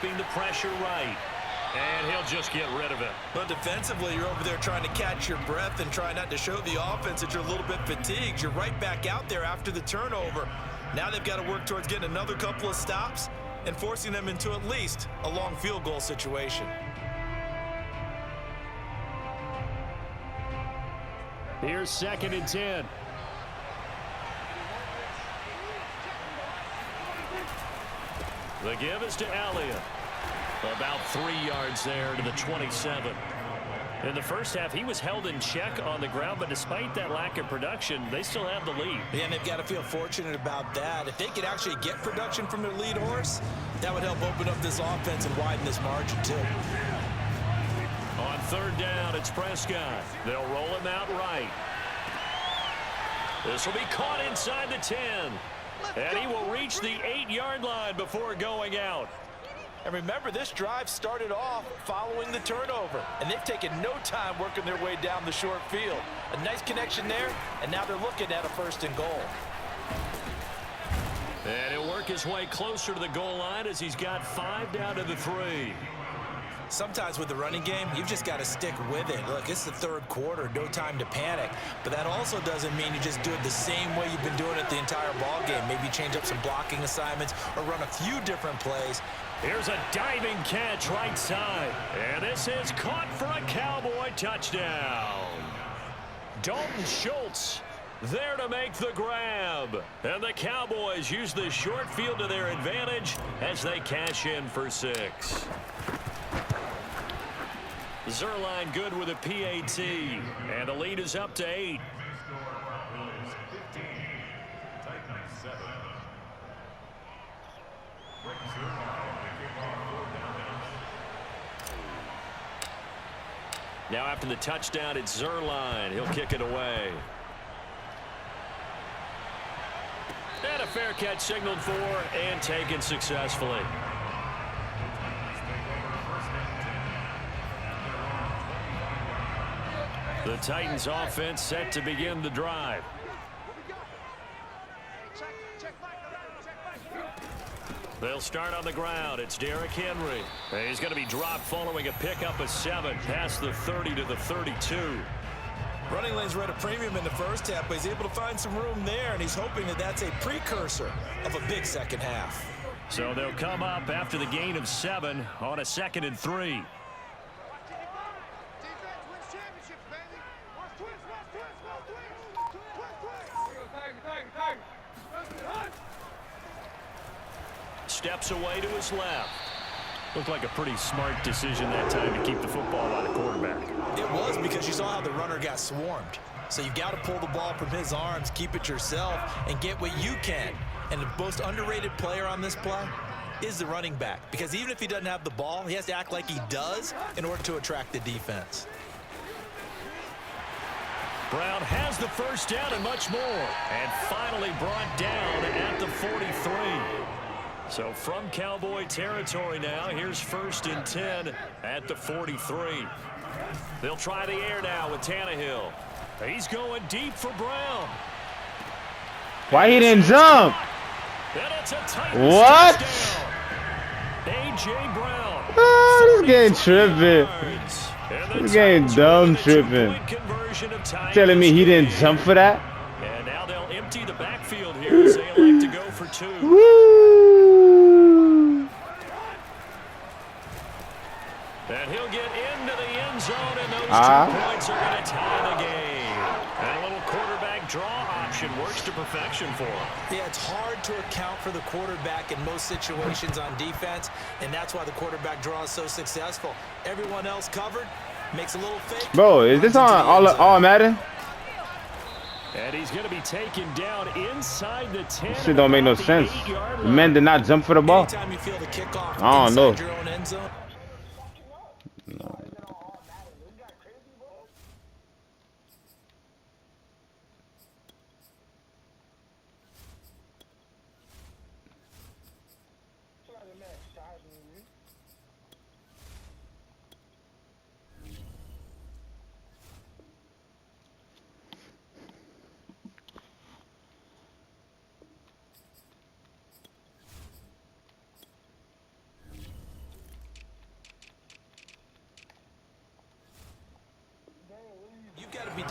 keeping the pressure right. And he'll just get rid of it. But defensively, you're over there trying to catch your breath and try not to show the offense that you're a little bit fatigued. You're right back out there after the turnover. Now they've got to work towards getting another couple of stops and forcing them into at least a long field goal situation. Here's 2nd and 10. The give is to Elliott. About 3 yards there to the 27. In the first half, he was held in check on the ground, but despite that lack of production, they still have the lead. Yeah, and they've got to feel fortunate about that. If they could actually get production from their lead horse, that would help open up this offense and widen this margin, too. On 3rd down, it's Prescott. They'll roll him out right. This will be caught inside the 10. And he will reach the 8-yard line before going out. And remember, this drive started off following the turnover, and they've taken no time working their way down the short field. A nice connection there, and now they're looking at a 1st and goal. And he'll work his way closer to the goal line as he's got 5 down to the 3. Sometimes with the running game, you've just got to stick with it. Look, it's the 3rd quarter, no time to panic. But that also doesn't mean you just do it the same way you've been doing it the entire ball game. Maybe change up some blocking assignments or run a few different plays. Here's a diving catch right side. And this is caught for a Cowboy touchdown. Dalton Schultz there to make the grab. And the Cowboys use the short field to their advantage as they cash in for 6. Zerline good with a PAT. And the lead is up to 8. Now after the touchdown, it's Zerline. He'll kick it away. And a fair catch signaled for and taken successfully. The Titans offense set to begin the drive. They'll start on the ground. It's Derrick Henry. And he's going to be dropped following a pickup of 7 past the 30 to the 32. Running lanes were at a premium in the first half, but he's able to find some room there, and he's hoping that that's a precursor of a big second half. So they'll come up after the gain of 7 on a 2nd and 3. Steps away to his left. Looked like a pretty smart decision that time to keep the football by the quarterback. It was, because you saw how the runner got swarmed. So you've got to pull the ball from his arms, keep it yourself, and get what you can. And the most underrated player on this play is the running back. Because even if he doesn't have the ball, he has to act like he does in order to attract the defense. Brown has the first down and much more. And finally brought down at the 43. So from Cowboy territory now, here's 1st and 10 at the 43. They'll try the air now with Tannehill. He's going deep for Brown. Why he didn't jump? What? A.J. Brown. Oh, this game tripping. This game dumb tripping. Telling me he didn't jump for that? And now they'll empty the backfield here as they elect to go for 2. Woo! And he'll get into the end zone, and those 2 points are going to tie the game. And a little quarterback draw option works to perfection for him. Yeah, it's hard to account for the quarterback in most situations on defense, and that's why the quarterback draw is so successful. Everyone else covered, makes a little fake. Bro, is this on all Madden? And he's going to be taken down inside the 10. This shit don't make no sense. The men did not jump for the ball. Anytime you feel the kickoff I don't know. inside your own end zone. No.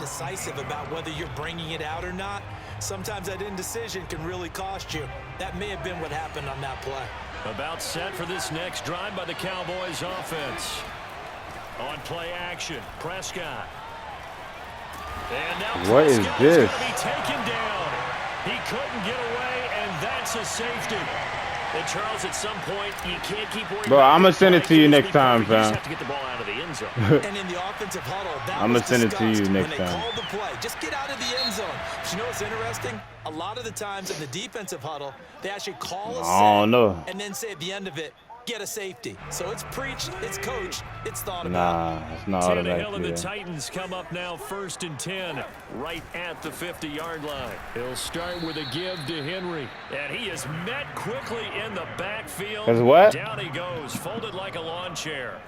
decisive about whether you're bringing it out or not, sometimes that indecision can really cost you. That may have been what happened on that play. About set for this next drive by the Cowboys offense. On play action, Prescott. And now what is this? Gonna be taken down. He couldn't get away, and that's a safety. And Charles, at some point, you can't keep worrying. Bro, I'm gonna send it to you next time, fam. You just have to get the ball out of the end zone. And in the offensive huddle, that I'm was gonna send it to you next when time. they called the play. Just get out of the end zone. But you know what's interesting? A lot of the times in the defensive huddle, they actually call a set and then say at the end of it, get a safety. So it's preached, it's coached, it's thought about. Nah, it's not automatic. Tannehill and the Titans come up now 1st and 10, right at the 50-yard line. He'll start with a give to Henry, and he is met quickly in the backfield. That's what? Down he goes, folded like a lawn chair.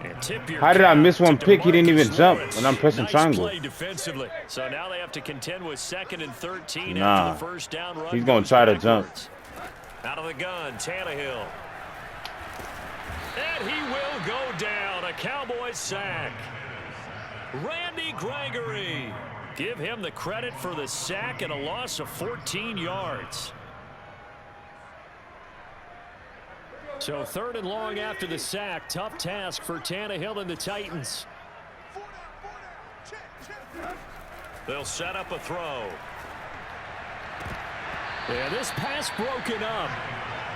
And tip your How did I miss one pick? He didn't even DeMarcus jump Lawrence. when I'm pressing Nice triangle. play defensively. So now they have to contend with 2nd and 13 Nah. after the first down run. He's gonna goes try to jump. backwards. Out of the gun, Tannehill. And he will go down. A Cowboys sack. Randy Gregory. Give him the credit for the sack and a loss of 14 yards. So 3rd and long after the sack. Tough task for Tannehill and the Titans. They'll set up a throw. And this pass broken up.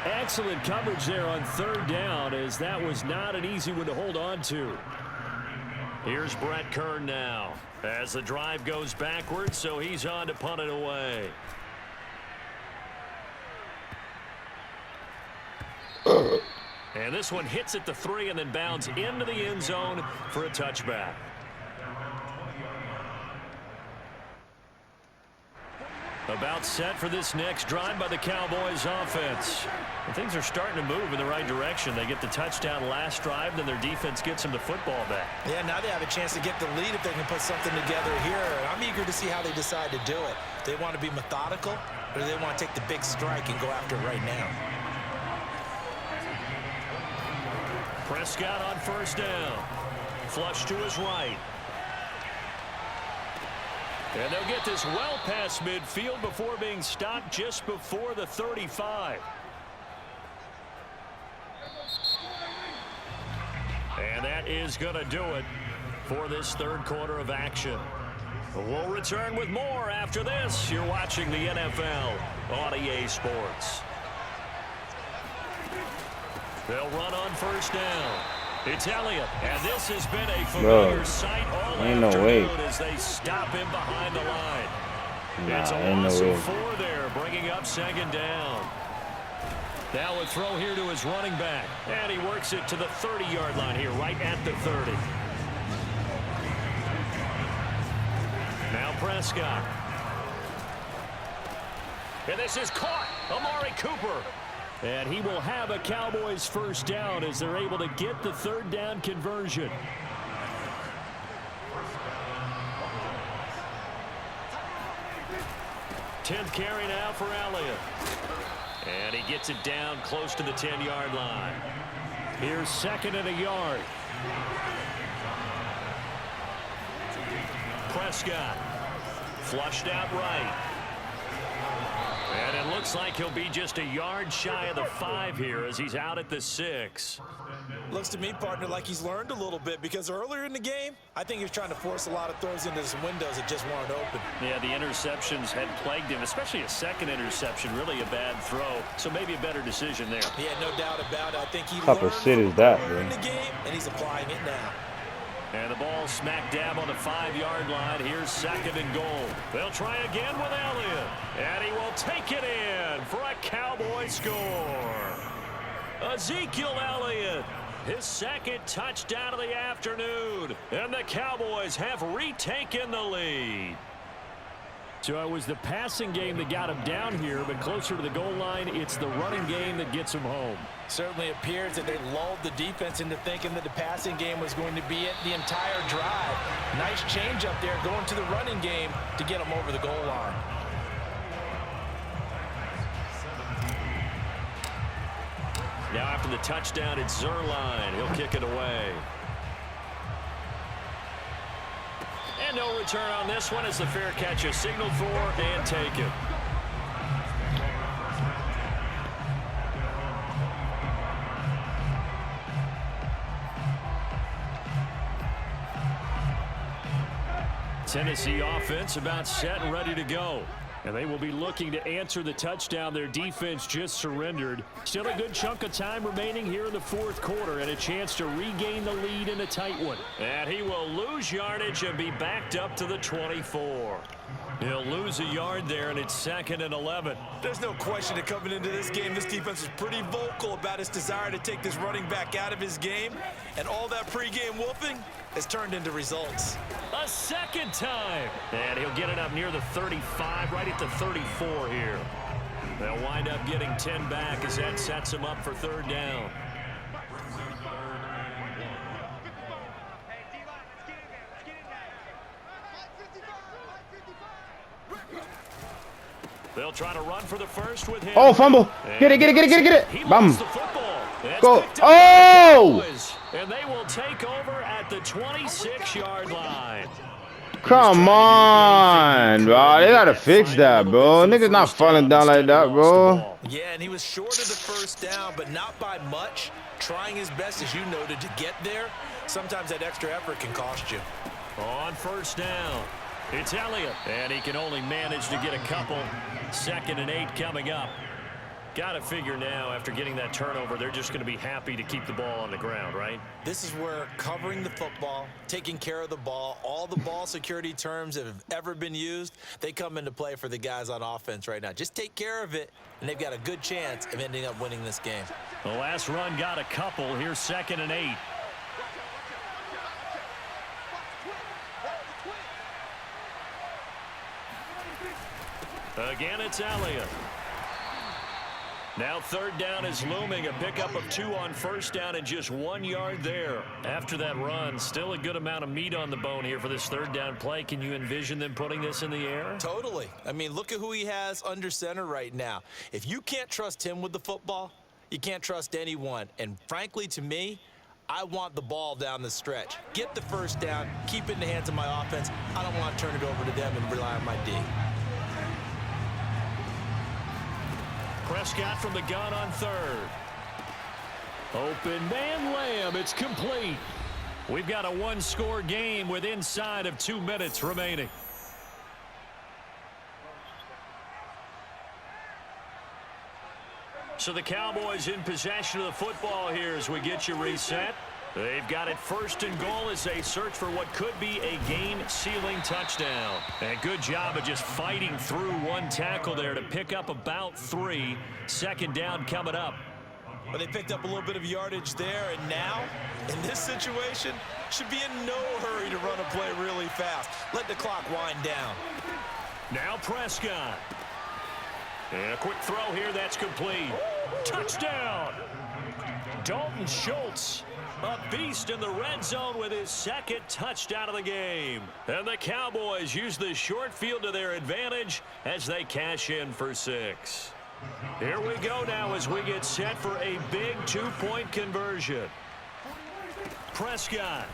Excellent coverage there on 3rd down, as that was not an easy one to hold on to. Here's Brett Kern now as the drive goes backwards, so he's on to punt it away. And this one hits at the 3 and then bounds into the end zone for a touchback. About set for this next drive by the Cowboys offense. And things are starting to move in the right direction. They get the touchdown last drive, then their defense gets them the football back. Yeah, now they have a chance to get the lead if they can put something together here. I'm eager to see how they decide to do it. Do they want to be methodical, or do they want to take the big strike and go after it right now? Prescott on 1st down. Flush to his right. And they'll get this well past midfield before being stopped just before the 35. And that is going to do it for this 3rd quarter of action. We'll return with more after this. You're watching the NFL on EA Sports. They'll run on 1st down. It's Elliott, and this has been a familiar sight all afternoon as they stop him behind the line. It's a loss of 4 there, bringing up 2nd down. Now a throw here to his running back, and he works it to the 30-yard line here, right at the 30. Now Prescott. And this is caught. Amari Cooper. And he will have a Cowboys 1st down as they're able to get the 3rd down conversion. Tenth carry now for Elliott. And he gets it down close to the 10-yard line. Here's 2nd and a yard. Prescott flushed out right. And it looks like he'll be just a yard shy of the 5 here as he's out at the 6. Looks to me, partner, like he's learned a little bit, because earlier in the game, I think he was trying to force a lot of throws into some windows that just weren't open. Yeah, the interceptions had plagued him, especially a 2nd interception, really a bad throw. So maybe a better decision there. Yeah, no doubt about it. I think he What type of shit is that, in bro? the game, and he's applying it now. And the ball smack dab on the 5-yard line. Here's 2nd and goal. They'll try again with Elliott. And he will take it in for a Cowboy score. Ezekiel Elliott, his 2nd touchdown of the afternoon. And the Cowboys have retaken the lead. So it was the passing game that got him down here, but closer to the goal line, it's the running game that gets him home. Certainly appears that they lulled the defense into thinking that the passing game was going to be it the entire drive. Nice change up there going to the running game to get them over the goal line. Now after the touchdown, it's Zerline. He'll kick it away. And no return on this one as the fair catch is signaled for and taken. Tennessee offense about set and ready to go. And they will be looking to answer the touchdown their defense just surrendered. Still a good chunk of time remaining here in the fourth quarter and a chance to regain the lead in a tight one. And he will lose yardage and be backed up to the 24. He'll lose a yard there, and it's 2nd and 11. There's no question that coming into this game, this defense was pretty vocal about its desire to take this running back out of his game. And all that pregame whooping has turned into results. A second time. And he'll get it up near the 35, right at the 34 here. They'll wind up getting 10 back as that sets him up for 3rd down. They'll try to run for the first with him. Oh, fumble. Get it, get it, get it, get it, get it. Bum. Go. Oh! And they will take over at the 26-yard line. Come on, bro. They got to fix that, bro. Niggas not falling down like that, bro. Yeah, and he was short of the first down, but not by much. Trying his best, as you noted, to get there. Sometimes that extra effort can cost you. On 1st down, it's Elliott. And he can only manage to get a couple. 2nd and 8 coming up. Got to figure now, after getting that turnover, they're just going to be happy to keep the ball on the ground, right? This is where covering the football, taking care of the ball, all the ball security terms that have ever been used, they come into play for the guys on offense right now. Just take care of it, and they've got a good chance of ending up winning this game. The last run got a couple. Here's 2nd and 8. Again, it's Elliott. Now 3rd down is looming. A pickup of 2 on 1st down and just 1 yard there. After that run, still a good amount of meat on the bone here for this 3rd down play. Can you envision them putting this in the air? Totally. I mean, look at who he has under center right now. If you can't trust him with the football, you can't trust anyone. And frankly, to me, I want the ball down the stretch. Get the 1st down, keep it in the hands of my offense. I don't want to turn it over to them and rely on my D. Prescott from the gun on 3rd. Open man Lamb. It's complete. We've got a 1-score game with inside of 2 minutes remaining. So the Cowboys in possession of the football here as we get you reset. They've got it 1st and goal as they search for what could be a game-sealing touchdown. And good job of just fighting through one tackle there to pick up about 3. 2nd down coming up. Well, they picked up a little bit of yardage there, and now, in this situation, should be in no hurry to run a play really fast. Let the clock wind down. Now Prescott. And a quick throw here that's complete. Touchdown! Dalton Schultz. A beast in the red zone with his 2nd touchdown of the game. And the Cowboys use the short field to their advantage as they cash in for 6. Here we go now as we get set for a big 2-point conversion. Prescott.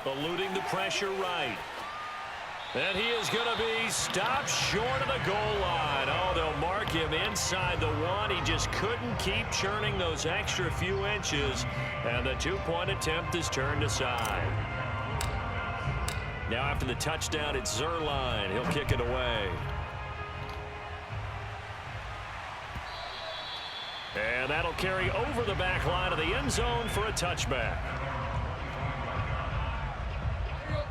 Eluding the pressure right. And he is going to be stopped short of the goal line. Oh, they'll mark him inside the 1. He just couldn't keep churning those extra few inches. And the 2-point attempt is turned aside. Now after the touchdown, it's Zerline. He'll kick it away. And that'll carry over the back line of the end zone for a touchback.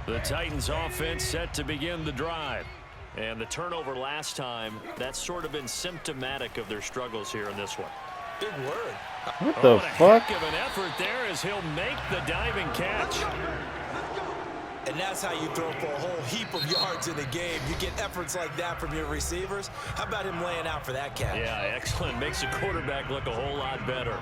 The Titans offense set to begin the drive. And the turnover last time, that's sort of been symptomatic of their struggles here in this one. Big word. What the fuck? Heck of an effort there as he'll make the diving catch. And that's how you throw for a whole heap of yards in the game. You get efforts like that from your receivers. How about him laying out for that catch? Yeah, excellent. Makes the quarterback look a whole lot better.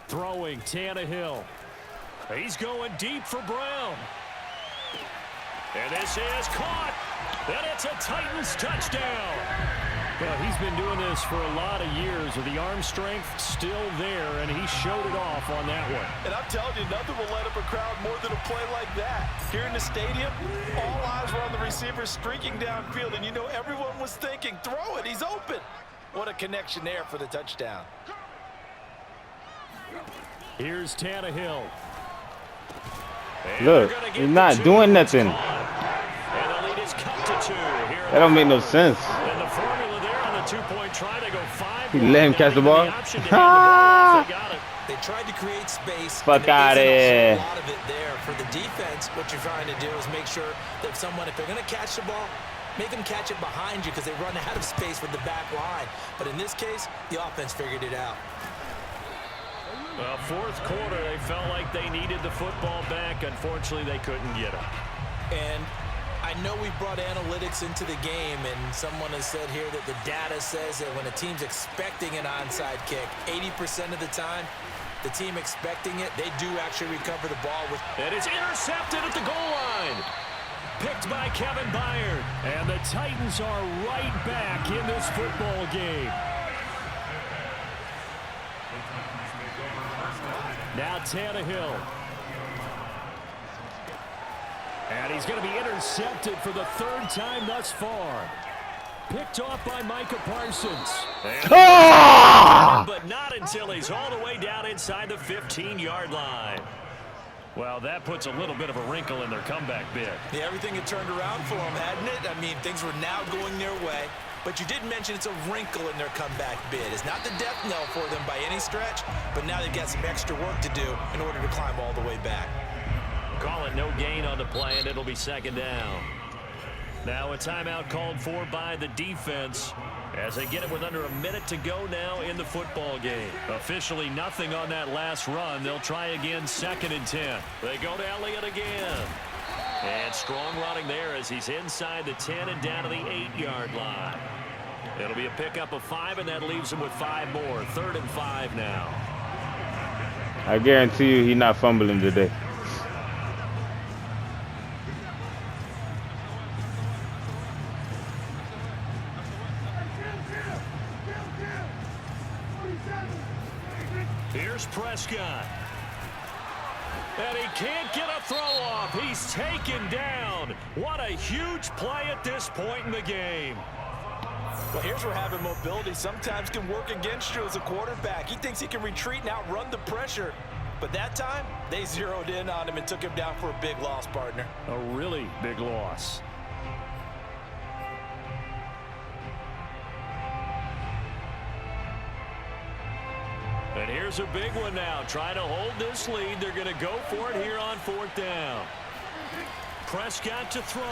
Throwing Tannehill. He's going deep for Brown. And this is caught. And it's a Titans touchdown. Well, he's been doing this for a lot of years with the arm strength still there, and he showed it off on that one. And I'm telling you, nothing will light up a crowd more than a play like that. Here in the stadium, all eyes were on the receiver streaking downfield, and you know everyone was thinking, throw it, he's open. What a connection there for the touchdown. Here's Tannehill. Look, he's not doing nothing. That don't make no sense. And the formula there on the two-point try to go 5. He let him catch the ball. They tried to create space. Fuck out of here. A lot of it there for the defense. What you're trying to do is make sure that if they're going to catch the ball, make them catch it behind you because they run out of space with the back line. But in this case, the offense figured it out. Well, fourth quarter, they felt like they needed the football back. Unfortunately, they couldn't get it. And I know we brought analytics into the game, and someone has said here that the data says that when a team's expecting an onside kick, 80% of the time, the team expecting it, they do actually recover the ball. And it's intercepted at the goal line. Picked by Kevin Byard. And the Titans are right back in this football game. Now Tannehill. And he's going to be intercepted for the third time thus far. Picked off by Micah Parsons. But not until he's all the way down inside the 15-yard line. Well, that puts a little bit of a wrinkle in their comeback bid. Yeah, everything had turned around for them, hadn't it? I mean, things were now going their way. But you did mention it's a wrinkle in their comeback bid. It's not the death knell for them by any stretch, but now they've got some extra work to do in order to climb all the way back. Call it no gain on the play, and it'll be second down. Now a timeout called for by the defense as they get it with under a minute to go now in the football game. Officially nothing on that last run. They'll try again, 2nd and 10. They go to Elliott again. And strong running there as he's inside the 10 and down to the 8-yard line. It'll be a pickup of 5, and that leaves him with 5 more. 3rd and 5 now. I guarantee you he's not fumbling today. Here's Prescott. And he can't get a throw off. He's taken down. What a huge play at this point in the game. Well, here's where having mobility sometimes can work against you as a quarterback. He thinks he can retreat and outrun the pressure. But that time, they zeroed in on him and took him down for a big loss, partner. A really big loss. And here's a big one now. Trying to hold this lead. They're going to go for it here on 4th down. Prescott to throw.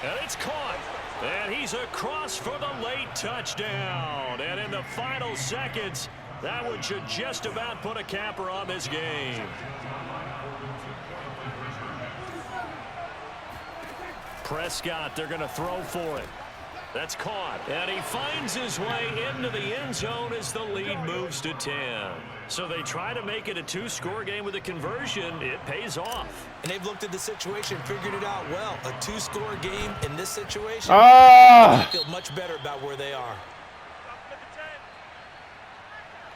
And it's caught. And he's across for the late touchdown. And in the final seconds, that one should just about put a capper on this game. Prescott, they're going to throw for it. That's caught. And he finds his way into the end zone as the lead moves to 10. So they try to make it a 2-score game with a conversion. It pays off. And they've looked at the situation, figured it out well. A 2-score game in this situation. I feel much better about where they are.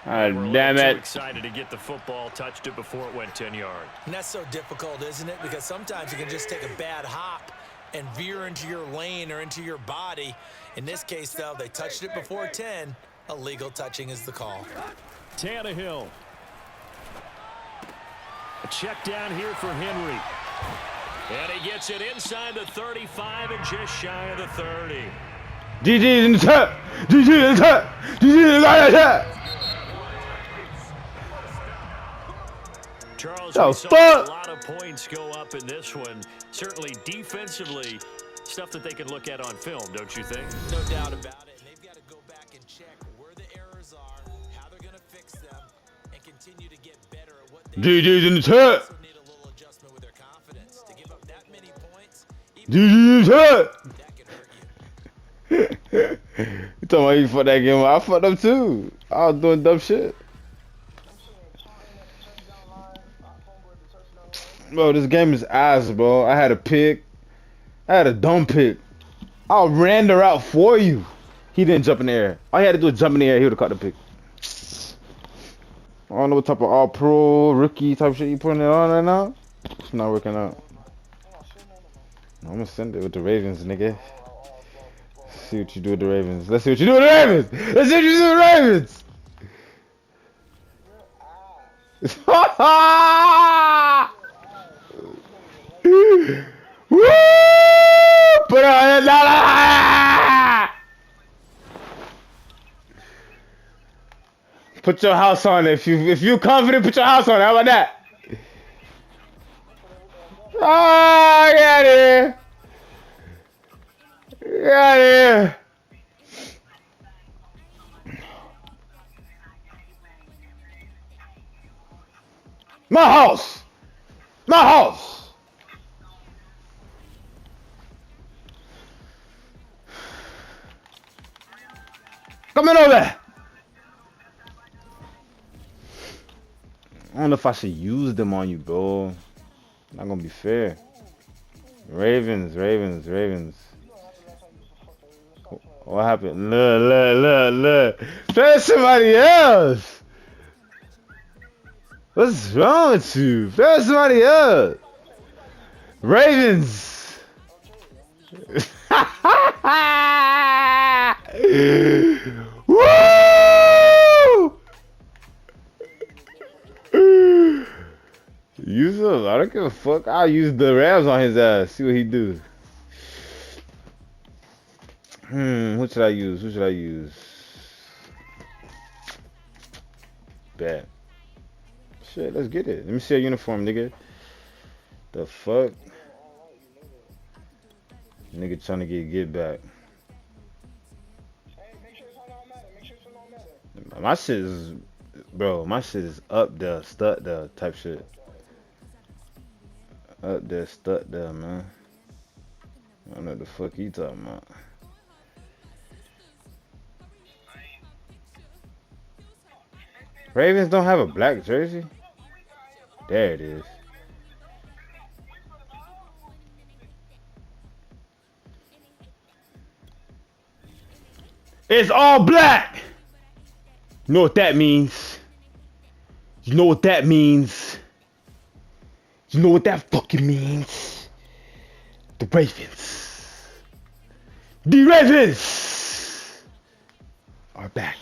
Damn it. Excited to get the football, touched it before it went 10 yards. And that's so difficult, isn't it? Because sometimes you can just take a bad hop and veer into your lane or into your body. In this case, though, they touched it before 10. Illegal touching is the call. Tannehill. A check down here for Henry. And he gets it inside the 35 and just shy of the 30. GG in the top. GG in the top. GG in the top. Charles, oh, we saw a lot of points go up in this one. Certainly defensively, stuff that they can look at on film, don't you think? No doubt about it. And they've got to go back and check where the errors are, how they're going to fix them, and continue to get better at what they GG's in the top. also need a little adjustment with their confidence. To give up that many points, GG's in the top. that can hurt you. You talking about you fucked that game up? I fucked up too. I was doing dumb shit. Bro, this game is ass, bro. I had a pick. I had a dumb pick. I ran the route for you. He didn't jump in the air. All he had to do was jump in the air. He would have caught the pick. I don't know what type of all-pro, rookie type shit you putting it on right now. It's not working out. I'm gonna send it with the Ravens, nigga. See what you do with the Ravens. Let's see what you do with the Ravens. Let's see what you do with the Ravens. Woo! Put on $1. Put your house on it. If you confident, put your house on it. How about that? Oh, get out of here. Get out of here. My house. My house. Come in over there. I don't know if I should use them on you, bro. Not gonna be fair. Ravens. What happened? Look. Play somebody else. What's wrong with you? Play somebody else. Ravens. Woo! Use him. I don't give a fuck. I'll use the Rams on his ass. See what he do. Who should I use? Bet. Shit, let's get it. Let me see a uniform, nigga. The fuck? Nigga trying to get back. My shit is, bro, my shit is up there, stuck there type shit. Up there, stuck there, man. I don't know what the fuck he talking about. Ravens don't have a black jersey? There it is. It's all black! You know what that means? You know what that means? You know what that fucking means? The Ravens. The Ravens are back.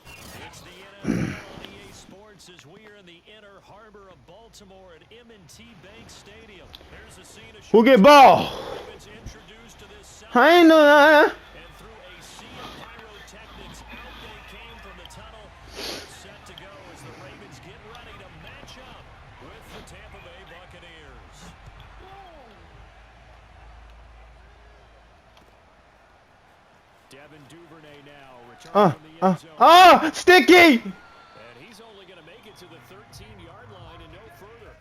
It's the NFL EA Sports as we are in the inner harbor of Baltimore at M&T Bank Stadium. There's a scene of Who get ball? Ravens introduced to this I ain't know that. and through a sea of pyrotechnics, out they came from the tunnel. Set to go as the Ravens get ready to match up with the Tampa Bay Buccaneers. Devin Duvernay now returning from the end zone. Sticky! And he's only going to make it to the 13-yard line and no further.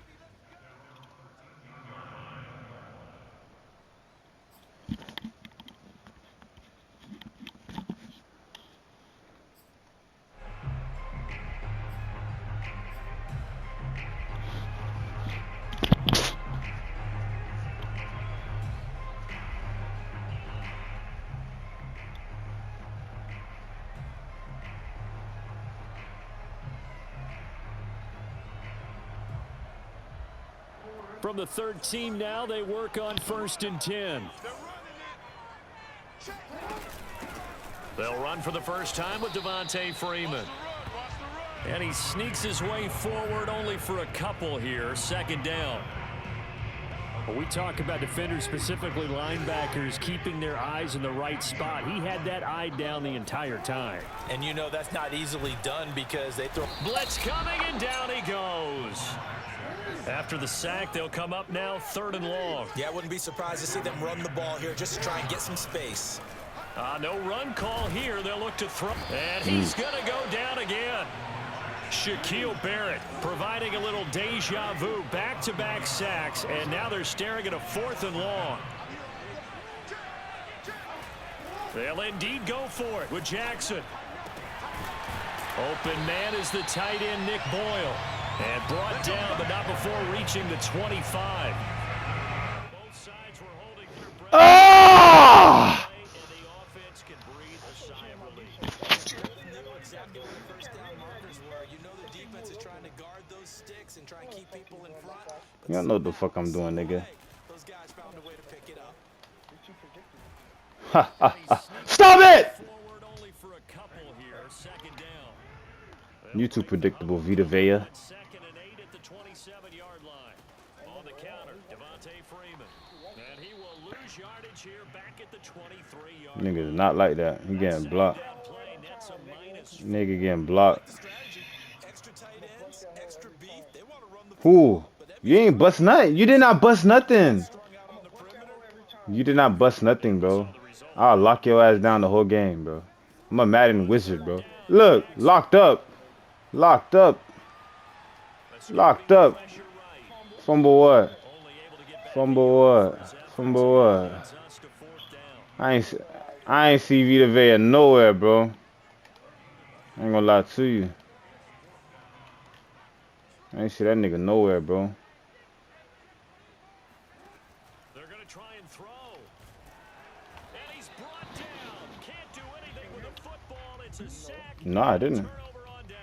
From the 13 now, they work on 1st and 10. They'll run for the first time with Devontae Freeman. And he sneaks his way forward only for a couple here. 2nd down. When we talk about defenders, specifically linebackers, keeping their eyes in the right spot, he had that eye down the entire time. And you know that's not easily done because they throw. Blitz coming, and down he goes. After the sack, they'll come up now 3rd and long. Yeah, I wouldn't be surprised to see them run the ball here just to try and get some space. No run call here. They'll look to throw. And he's going to go down again. Shaquille Barrett providing a little deja vu. Back-to-back sacks, and now they're staring at a 4th and long. They'll indeed go for it with Jackson. Open man is the tight end, Nick Boyle. And brought down, but not before reaching the 25. Both sides were holding their breath. Ah! And the offense can breathe a sigh of relief. They know exactly where the first down markers were. You know the defense is trying to guard those sticks and try and keep people in front. You don't know what the fuck I'm doing, nigga. Those guys found a way to pick it up. Ha ha ha. Stop it! Forward only for a couple here. Second down. You too predictable, Vita Vea. Second and 8 at the 27-yard line. On the counter, Devontae Freeman. And he will lose yardage here back at the 23-yard line. Nigga is not like that. He getting blocked. Play nets a minus. Nigga getting blocked. Extra tight ends, extra beef. They want to run the Who? You ain't bust nothing. You did not bust nothing. You did not bust nothing, bro. I'll lock your ass down the whole game, bro. I'm a Madden wizard, bro. Look, locked up. Locked up. Locked up. Fumble what? Fumble what? Fumble what? I ain't see Vita Vea nowhere, bro. I ain't gonna lie to you. I ain't see that nigga nowhere, bro. They're gonna try and throw. And he's brought down. Can't do anything with the football. It's a sack. No, I didn't. Turnover on downs.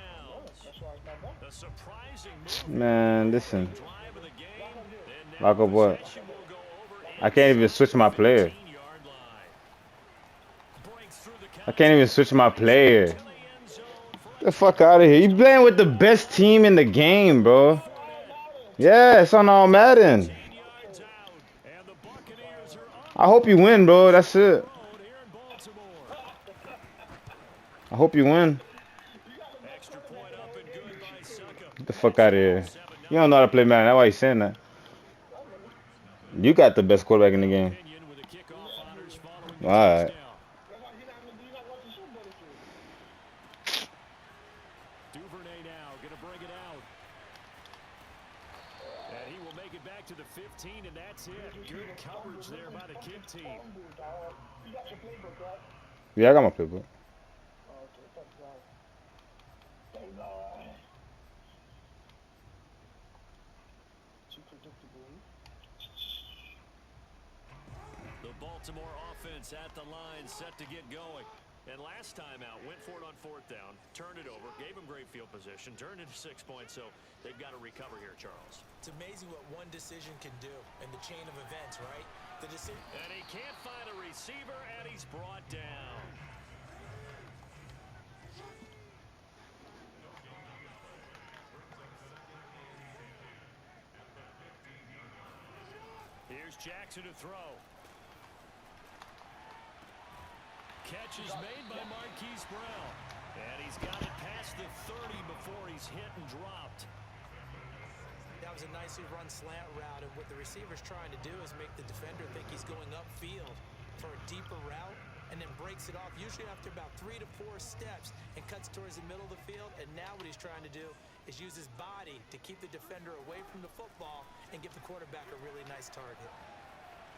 A surprising move. Man, listen. Drive of the game. And Lock up what? possession will go over I can't even switch my player. 18-yard line. Breaks through the I can't even switch my player. to the end zone for Get the fuck out of here. You playing with the best team in the game, bro. Yeah, it's on all Madden. 10 yards out. And the Buccaneers are I hope you win, bro. That's it. on here in Baltimore. I hope you win. Extra point up and good by Succa. Get the fuck out of here. You don't know how to play Madden. That's why you saying that. You got the best quarterback in the game. Opinion with a kickoff honors following the All right. touchdown. Duvernay now going to bring it out. And he will make it back to the 15, and that's it. Good coverage there by the kid team. Yeah, I got my playbook. The Baltimore offense at the line, set to get going. And last time out, went for it on fourth down, turned it over, gave him great field position, turned into 6 points, so they've got to recover here, Charles. It's amazing what one decision can do in the chain of events, right? The decision. And he can't find a receiver, and he's brought down. Here's Jackson to throw. Catch is made by Marquise Brown. And he's got it past the 30 before he's hit and dropped. That was a nicely run slant route, and what the receiver's trying to do is make the defender think he's going upfield for a deeper route, and then breaks it off, usually after about 3 to 4 steps, and cuts towards the middle of the field. And now what he's trying to do is use his body to keep the defender away from the football and give the quarterback a really nice target.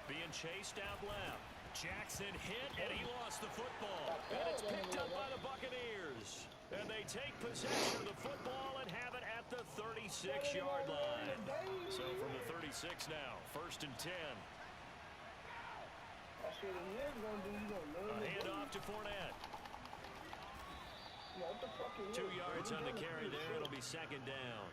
Being chased out left. Jackson hit, and he lost the football. And it's picked up by the Buccaneers. And they take possession of the football and have it at the 36-yard line. So from the 36 now, 1st and 10. A handoff to Fournette. 2 yards on the carry there. It'll be 2nd down.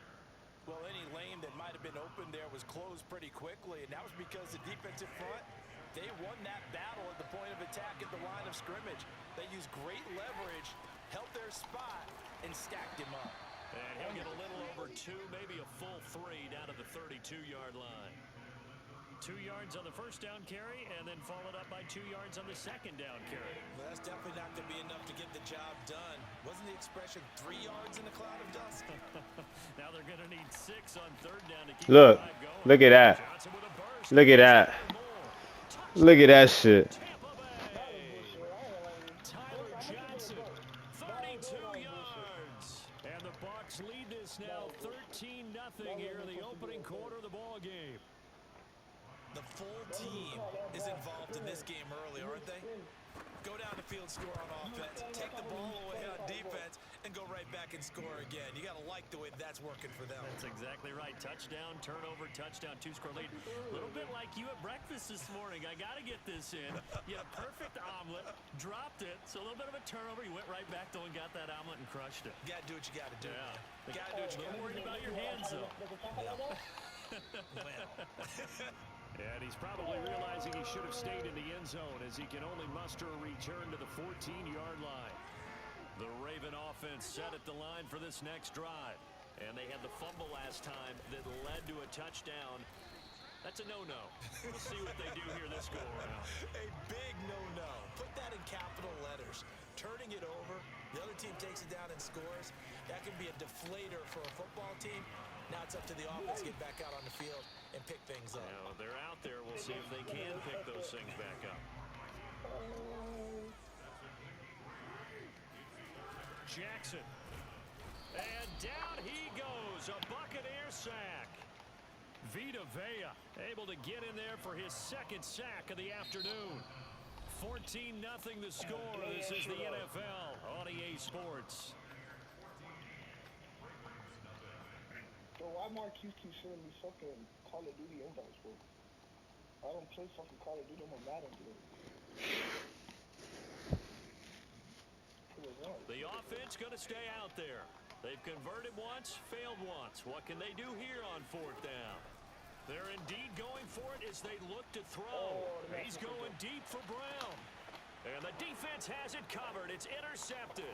Well, any lane that might have been open there was closed pretty quickly, and that was because the defensive front, they won that battle at the point of attack at the line of scrimmage. They used great leverage, held their spot, and stacked him up. And he'll get a little over 2, maybe a full 3 down to the 32-yard line. 2 yards on the 1st down carry, and then followed up by 2 yards on the 2nd down carry. Well, that's definitely not going to be enough to get the job done. Wasn't the expression 3 yards in a cloud of dust? Now they're going to need 6 on 3rd down to keep Look. the drive going. Look at that. Johnson with a burst. Look at that. Look at that shit. Tampa Bay. Tyler Johnson, 32 yards. And the Bucs lead this now 13-0 here in the opening quarter of the ball game. The full team is involved in this game early, aren't they? Go down the field, score on offense, take the ball away on defense, and go right back and score again. You got to like the way that's working for them. That's exactly right. Touchdown, turnover, touchdown, 2-score lead. A little bit like you at breakfast this morning. I got to get this in. You had a perfect omelet, dropped it, so a little bit of a turnover. You went right back, though, and got that omelet and crushed it. You got to do what you got to do. Yeah. You got to do what you got to do. Worried about your hands, though. And he's probably realizing he should have stayed in the end zone as he can only muster a return to the 14-yard line. The Raven offense set at the line for this next drive. And they had the fumble last time that led to a touchdown. That's a no-no. We'll see what they do here this go-around. A big no-no. Put that in capital letters. Turning it over, the other team takes it down and scores. That can be a deflator for a football team. Now it's up to the offense to get back out on the field and pick things up. Now, they're out there. We'll see if they can pick those things back up. Jackson. And down he goes. A Buccaneer sack. Vita Vea able to get in there for his second sack of the afternoon. 14-0 the score. This is the NFL on EA Sports. Bro, why Marquise keep sending me fucking Call of Duty invites, bro? I don't play fucking Call of Duty on Madden, bro. The offense going to stay out there. They've converted once, failed once. What can they do here on fourth down? They're indeed going for it as they look to throw. He's going deep for Brown. And the defense has it covered. It's intercepted.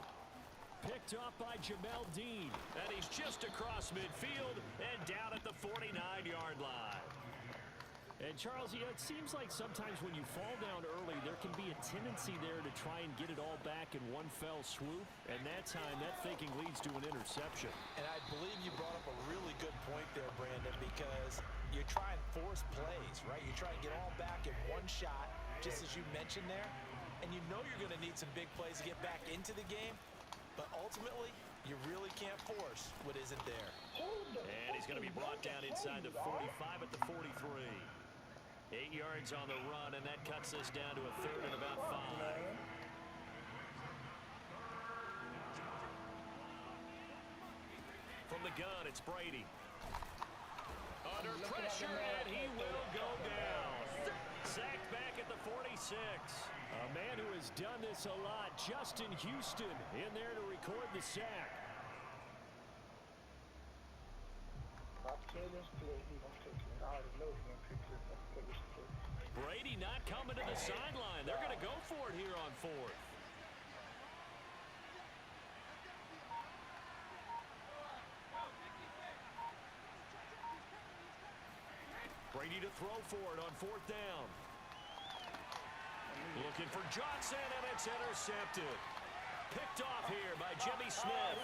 Picked off by Jamel Dean. And he's just across midfield and down at the 49-yard line. And, Charles, it seems like sometimes when you fall down early, there can be a tendency there to try and get it all back in one fell swoop. And that time, that thinking leads to an interception. And I believe you brought up a really good point there, Brandon, because you try and force plays, right? You try and get all back in one shot, just as you mentioned there. And you know you're going to need some big plays to get back into the game. But ultimately, you really can't force what isn't there. And he's going to be brought down inside the 45 at the 43. 8 yards on the run, and that cuts this down to a third and about 5. From the gun, it's Brady. Under pressure, and he will go down. Sacked back at the 46. A man who has done this a lot, Justin Houston, in there to record the sack. Brady not coming to the sideline. They're going to go for it here on fourth. Brady to throw for it on fourth down. Looking for Johnson, and it's intercepted. Picked off here by Jimmy Smith.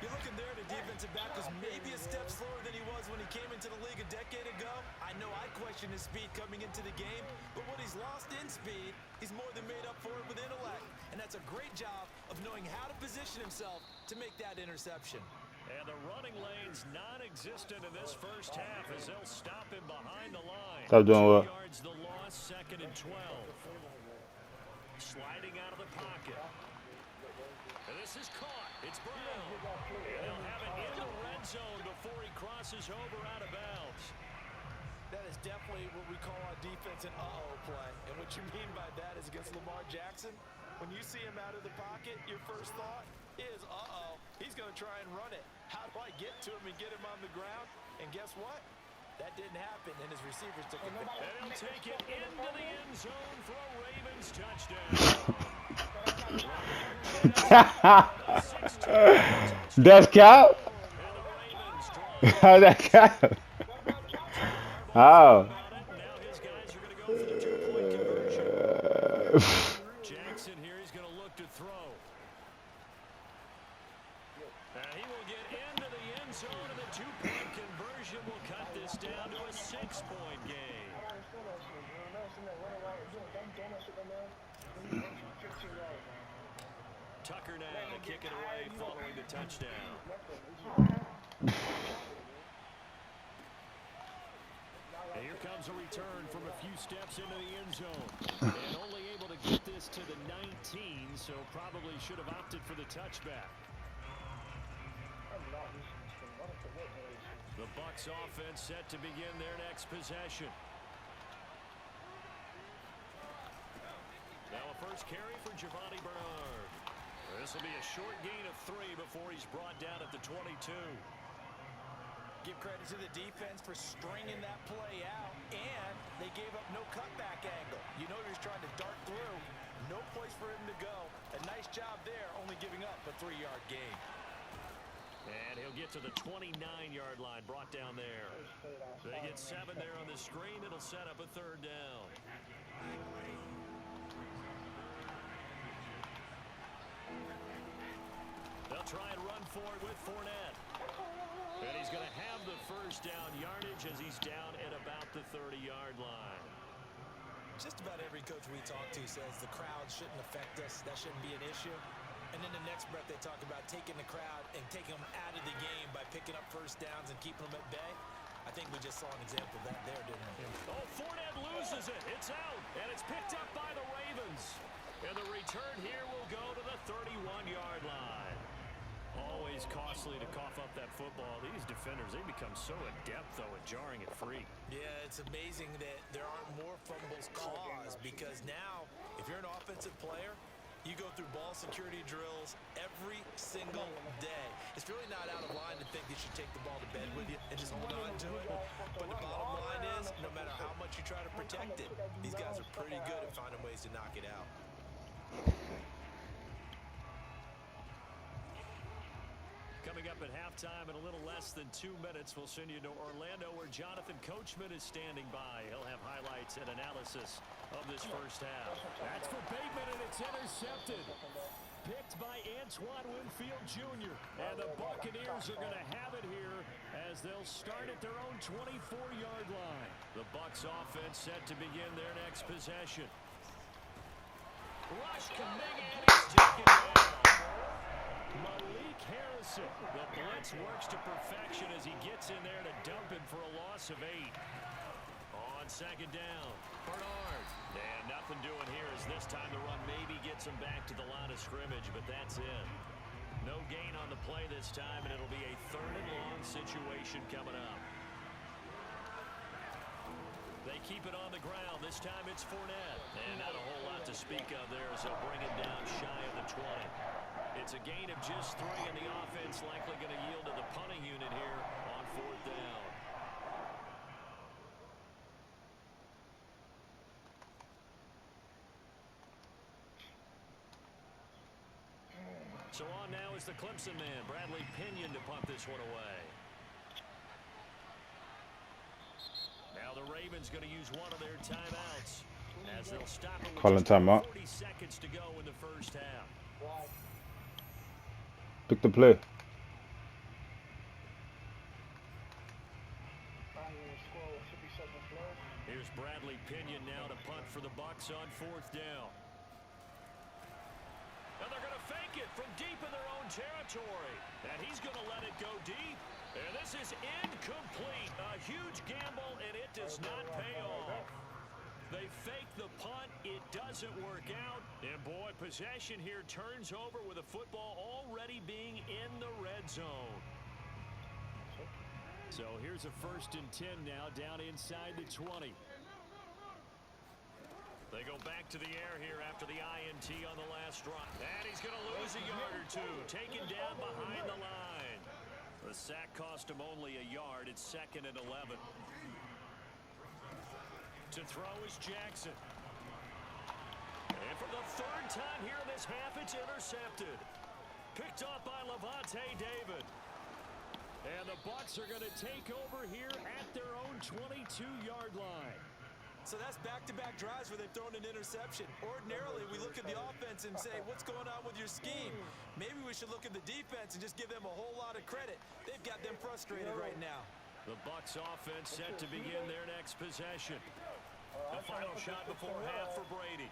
You're looking there at a defensive back who's maybe a step slower than he was when he came into the league a decade ago. I know I questioned his speed coming into the game, but what he's lost in speed, he's more than made up for it with intellect. And that's a great job of knowing how to position himself to make that interception. And the running lane's non-existent in this first half as they'll stop him behind the line. Stop doing what? 2 yards the loss, second and 12. Sliding out of the pocket. And this is caught. It's Brown. And they'll have it in the red zone before he crosses over out of bounds. That is definitely what we call on defense an uh-oh play. And what you mean by that is against Lamar Jackson, when you see him out of the pocket, your first thought is, uh-oh, he's going to try and run it. How do I get to him and get him on the ground? And guess what? That didn't happen, and his receivers took it. And he'll take it into the end zone for a Ravens touchdown. That's cap? How's that cap? Oh. Now his guys are going to go for the two-point conversion. Jackson here, he's going to look to throw. He will get into the end zone, and the two-point conversion will cut this down to a 6-point game. Tucker now to kick it away following the touchdown. And here comes a return from a few steps into the end zone. And only able to get this to the 19. so probably should have opted for the touchback. The Bucs offense set to begin their next possession. Now a first carry for Giovanni Bernard. This will be a short gain of 3 before he's brought down at the 22. Give credit to the defense for stringing that play out, and they gave up no cutback angle. You know he was trying to dart through. No place for him to go. A nice job there, only giving up a 3-yard gain. And he'll get to the 29-yard line, brought down there. They get 7 there on the screen. It'll set up a 3rd down. They'll try and run for it with Fournette. And he's going to have the first down yardage as he's down at about the 30-yard line. Just about every coach we talk to says the crowd shouldn't affect us. That shouldn't be an issue. And in the next breath, they talk about taking the crowd and taking them out of the game by picking up first downs and keeping them at bay. I think we just saw an example of that there, didn't we? Oh, Fournette loses it. It's out, and it's picked up by the Ravens. And the return here will go to the 31-yard line. Always costly to cough up that football. These defenders, they become so adept, though, at jarring it free. Yeah, it's amazing that there aren't more fumbles caused, because now, if you're an offensive player, you go through ball security drills every single day. It's really not out of line to think you should take the ball to bed with you and just hold on to it. But the bottom line is, no matter how much you try to protect it, these guys are pretty good at finding ways to knock it out. Coming up at halftime in a little less than 2 minutes, we'll send you to Orlando where Jonathan Coachman is standing by. He'll have highlights and analysis of this first half. That's for Bateman, and it's intercepted. Picked by Antoine Winfield Jr. And the Buccaneers are going to have it here as they'll start at their own 24-yard line. The Bucs offense set to begin their next possession. Rush coming in, he's taken down. Malik Harrison. The blitz works to perfection as he gets in there to dump him for a loss of 8. On 2nd down, Bernard. And nothing doing here as this time the run maybe gets him back to the line of scrimmage, but that's it. No gain on the play this time, and it'll be a 3rd and long situation coming up. They keep it on the ground. This time it's Fournette. And not a whole lot to speak of there as they'll bring him down shy of the 20. It's a gain of just 3, and the offense likely going to yield to the punting unit here on 4th down. So on now is the Clemson man, Bradley Pinion, to punt this one away. Now the Ravens going to use one of their timeouts as they'll stop it with Calling timeout. 40 seconds to go in the first half. Pick the play. Here's Bradley Pinion now to punt for the Bucs on 4th down. And they're going to fake it from deep in their own territory. And he's going to let it go deep. And this is incomplete. A huge gamble, and it does not pay off. They fake the punt. It doesn't work out. And, boy, possession here turns over with a football already being in the red zone. So here's a 1st and 10 now down inside the 20. They go back to the air here after the INT on the last run. And he's going to lose a yard or 2. Taken down behind the line. The sack cost him only a yard. It's 2nd and 11. To throw is Jackson. And for the 3rd time here in this half, it's intercepted. Picked off by Levante David. And the Bucs are going to take over here at their own 22-yard line. So that's back-to-back drives where they've thrown an interception. Ordinarily, we look at the offense and say, what's going on with your scheme? Maybe we should look at the defense and just give them a whole lot of credit. They've got them frustrated right now. The Bucs offense set to begin their next possession. The final shot before half for Brady.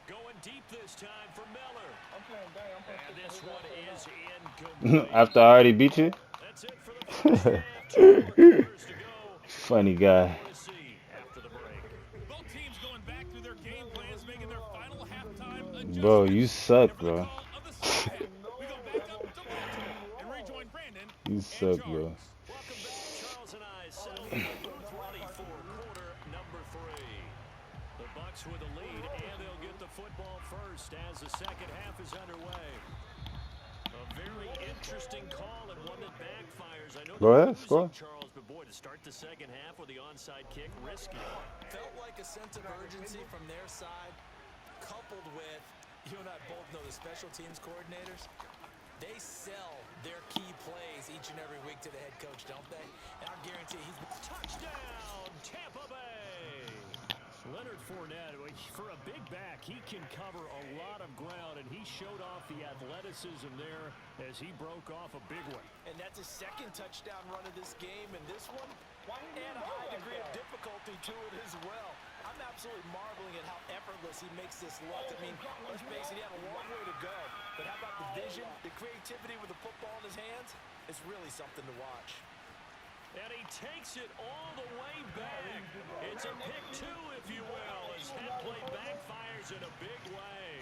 Going deep this time for Miller. And this one is incomplete. After I already beat you? That's it for the first half. 2 quarters to go. Funny guy. After the break. Both teams going back through their game plans making their final halftime adjustments. Bro, you suck, And for the bro. call of the second half, we go back up to Baltimore and rejoin Brandon You and suck, Charles. bro. Welcome back. Charles and I settle in the booth ready for quarter number 3. The Bucks with the lead, and they'll get the football first as the second half is underway. A very interesting call and one that backfires. I know Go they're ahead, losing, score. Charles, but boy, to start the second half with the onside kick, risky. Felt like a sense of urgency from their side, coupled with, you and I both know the special teams coordinators, they sell their key plays each and every week to the head coach, don't they? And I guarantee he's... Touchdown, Tampa Bay! Leonard Fournette, for a big back, he can cover a lot of ground, and he showed off the athleticism there as he broke off a big one. And that's his second touchdown run of this game, and this one, and a high degree of difficulty to it as well. I'm absolutely marveling at how effortless he makes this look. I mean, let's face it, he had a long way to go. But how about the vision, the creativity with the football in his hands? It's really something to watch. And he takes it all the way back. It's a pick 2, if you will, as that play backfires in a big way.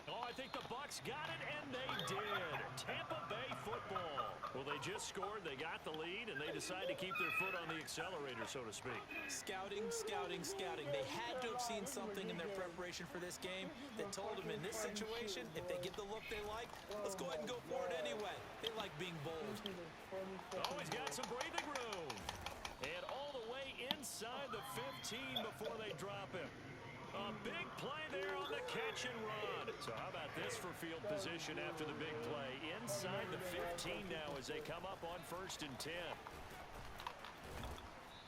Oh, I think the Bucks got it, and they did. Tampa Bay football. Well, they just scored, they got the lead, and they decide to keep their foot on the accelerator, so to speak. Scouting, scouting, scouting. They had to have seen something in their preparation for this game that told them in this situation, if they get the look they like, let's go ahead and go for it anyway. They like being bold. Oh, he's got some breathing room. And all the way inside the 15 before they drop him. A big play there on the catch and run. So how about this for field position after the big play? Inside the 15 now as they come up on 1st and 10.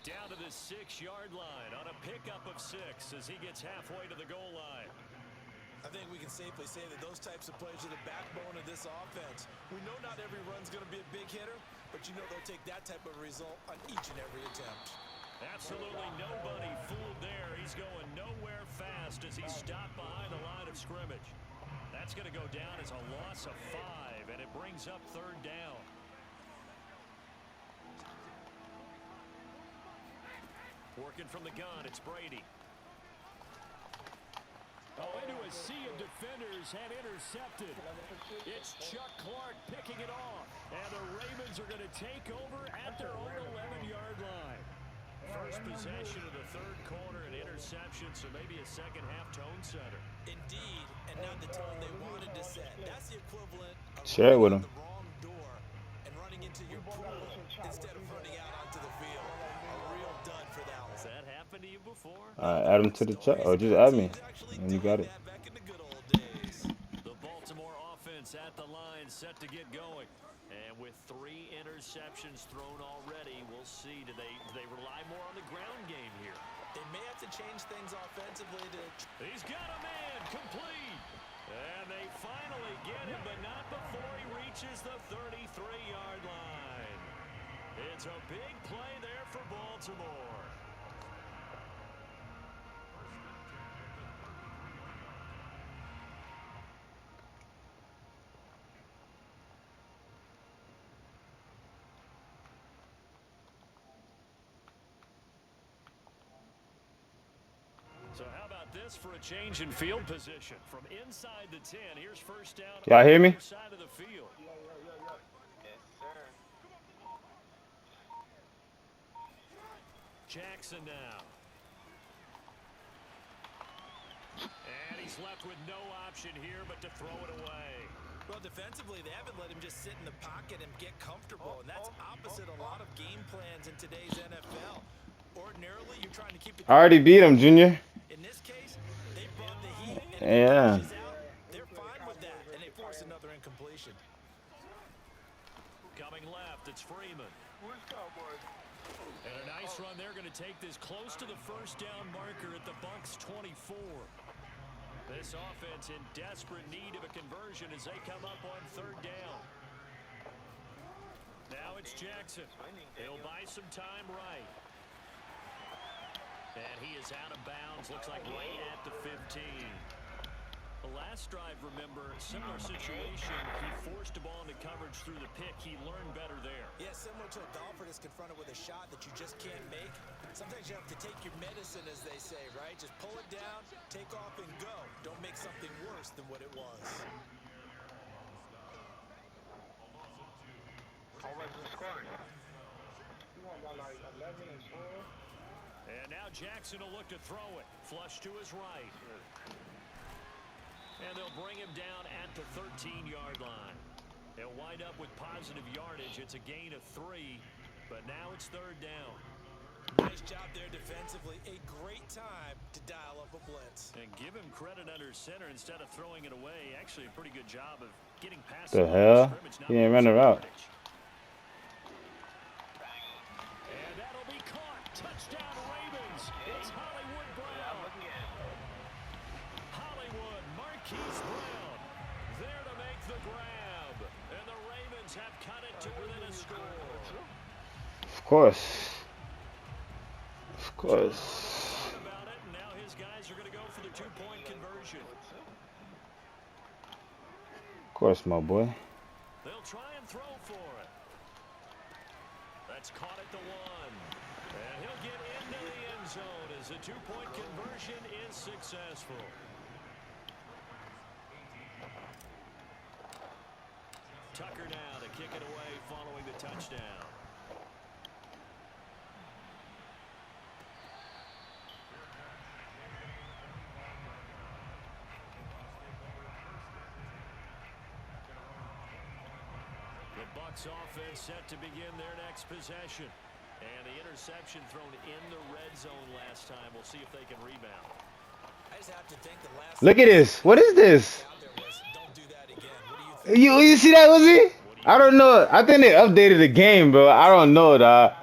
Down to the 6-yard line on a pickup of 6 as he gets halfway to the goal line. I think we can safely say that those types of plays are the backbone of this offense. We know not every run's going to be a big hitter, but you know they'll take that type of result on each and every attempt. Absolutely nobody fooled there. He's going nowhere fast as he's stopped behind the line of scrimmage. That's going to go down as a loss of 5, and it brings up 3rd down. Working from the gun, it's Brady. Oh, into a sea of defenders and intercepted. It's Chuck Clark picking it off. And the Ravens are going to take over at their own 11-yard line. First possession of the 3rd quarter, an interception, so maybe a second-half tone setter. Indeed, and not the tone they wanted to set. That's the equivalent of Share it with him. running the wrong door and running into your pool instead of running out onto the field. A real dud for that one. Has that happened to you before? Add him to the chat, or just add me, and you got it. Back in the good old days. The Baltimore offense at the line, set to get going. And with 3 interceptions thrown already, we'll see. Do they rely more on the ground game here? They may have to change things offensively to... He's got a man, complete. And they finally get him, but not before he reaches the 33-yard line. It's a big play there for Baltimore. So how about this for a change in field position? From inside the 10, here's 1st down. Y'all hear me? On the other side of the field. Yes, sir. Jackson now. And he's left with no option here but to throw it away. Well, defensively, they haven't let him just sit in the pocket and get comfortable, and that's opposite a lot of game plans in today's NFL. Ordinarily, you're trying to keep it... I already beat him, Junior. In this case, they brought the heat, and Yeah. if he out, they're fine with that, and they force another incompletion. Coming left, it's Freeman. And a nice run. They're going to take this close to the 1st down marker at the Bucks 24. This offense in desperate need of a conversion as they come up on 3rd down. Now it's Jackson. He'll buy some time right. And he is out of bounds. Looks like right at the 15. The last drive, remember, similar situation. He forced a ball into coverage through the pick. He learned better there. Yeah, similar to a golfer that's confronted with a shot that you just can't make. Sometimes you have to take your medicine, as they say, right? Just pull it down, take off, and go. Don't make something worse than what it was. How much is the score? You want about like 11 and 12? And now Jackson will look to throw it. Flush to his right. And they'll bring him down at the 13-yard line. They'll wind up with positive yardage. It's a gain of 3, but now it's third down. Nice job there defensively. A great time to dial up a blitz. And give him credit under center instead of throwing it away. Actually, a pretty good job of getting past The hell? He didn't run her out. And that'll be caught. Touchdown Ravens. It's Hollywood Brown. Hollywood, Marquise Brown, there to make the grab. And the Ravens have cut it to within a score. Of course. Of course. About it, and now his guys are going to go for the two-point conversion. Of course, my boy. They'll try and throw for it. That's caught at the 1. And he'll get into the end zone as the two-point conversion is successful. Tucker now to kick it away following the touchdown. The Bucs offense set to begin their next possession. And the interception thrown in the red zone last time. We'll see if they can rebound. I just have to think the last Look at this. What is this? out there was, don't do that again. What do you think? You see that, was he? I don't know. I think they updated the game, bro. I don't know, dog.